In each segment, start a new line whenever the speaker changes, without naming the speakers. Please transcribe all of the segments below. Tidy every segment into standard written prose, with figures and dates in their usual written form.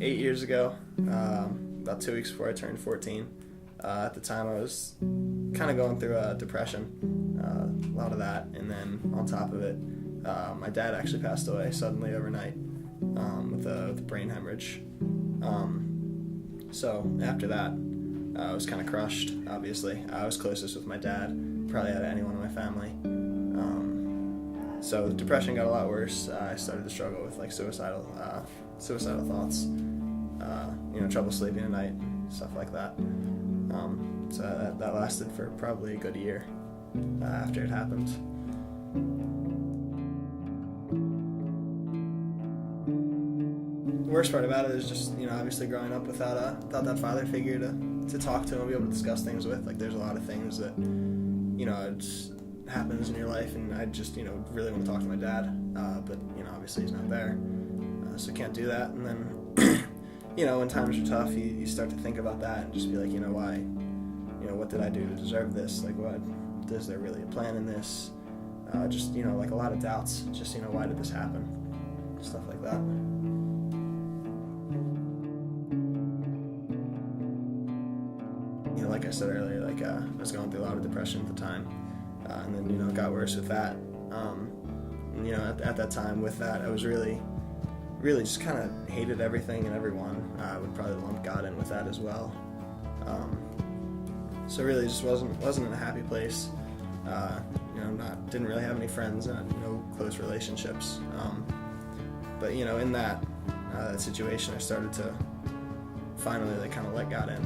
8 years ago, about 2 weeks before I turned 14. At the time, I was kind of going through a depression, a lot of that, and then on top of it, my dad actually passed away suddenly overnight with a brain hemorrhage. So after that, I was kind of crushed, obviously. I was closest with my dad, probably out of anyone in my family. So the depression got a lot worse. I started to struggle with like suicidal thoughts, trouble sleeping at night, stuff like that. So that lasted for probably a good year after it happened. The worst part about it is just, obviously growing up without that father figure to talk to and be able to discuss things with. Like, there's a lot of things that, it just happens in your life, and I just, really want to talk to my dad, but, obviously he's not there, so can't do that. And then, when times are tough, you start to think about that and just be like, why, what did I do to deserve this? Like, what, is there really a plan in this? Just, like a lot of doubts, just, why did this happen? Stuff like that. Like I said earlier, I was going through a lot of depression at the time, and then, it got worse with that. At that time with that, I was really just kind of hated everything and everyone. I would probably lump God in with that as well. So really just wasn't in a happy place. Didn't really have any friends and no close relationships. But in that situation, I started to finally kind of let God in.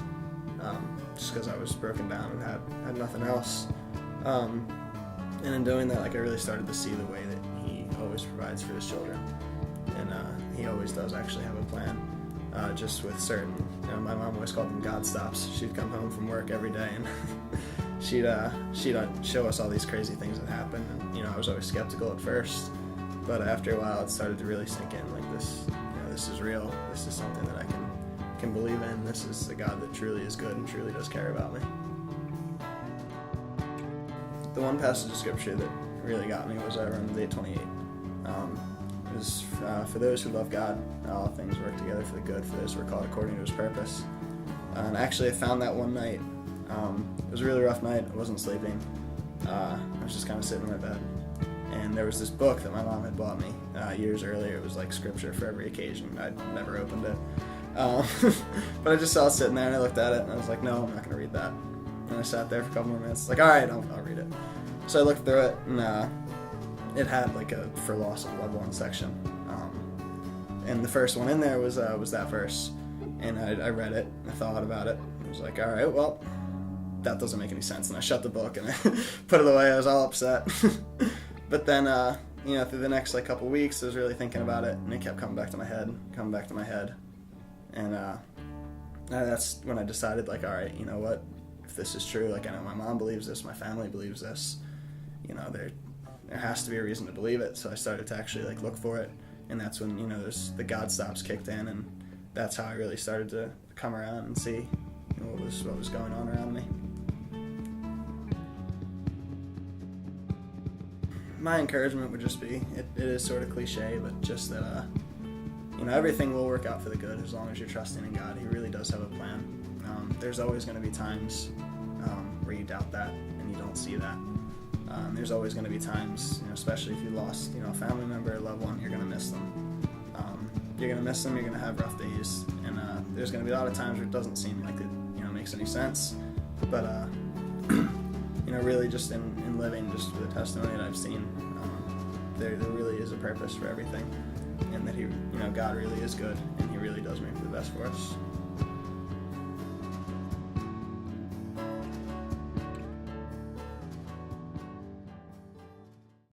Just because I was broken down and had nothing else. And in doing that, I really started to see the way that he always provides for his children. And he always does actually have a plan. Just with certain, my mom always called them God stops. She'd come home from work every day and she'd show us all these crazy things that happen. And, I was always skeptical at first, but after a while it started to really sink in, like this is real. This is something that I can believe in. This is a God that truly is good and truly does care about me. The one passage of scripture that really got me was Romans 8:28. It was for those who love God, all things work together for the good for those who are called according to his purpose. And actually I found that one night. It was a really rough night. I wasn't sleeping. I was just kind of sitting in my bed. And there was this book that my mom had bought me years earlier. It was like scripture for every occasion. I'd never opened it. But I just saw it sitting there and I looked at it and I was like, no, I'm not going to read that. And I sat there for a couple more minutes, like, all right, I'll read it. So I looked through it and it had like a for loss of loved one section. And the first one in there was that verse. And I read it, I thought about it. I was like, all right, well, that doesn't make any sense. And I shut the book and I put it away. I was all upset. But then, through the next couple weeks, I was really thinking about it and it kept coming back to my head. And that's when I decided, all right, you know what? If this is true, I know my mom believes this, my family believes this, there has to be a reason to believe it. So I started to actually look for it, and that's when there's the God stops kicked in, and that's how I really started to come around and see what was going on around me. My encouragement would just be, it is sort of cliche, but just that everything will work out for the good as long as you're trusting in God. He really does have a plan. There's always going to be times where you doubt that and you don't see that. There's always going to be times, especially if you lost, a family member or loved one, you're going to miss them. You're going to miss them, you're going to have rough days, and there's going to be a lot of times where it doesn't seem like it, makes any sense. But, really just in living, just for the testimony that I've seen, there really is a purpose for everything. And that God really is good, and he really does make the best for us.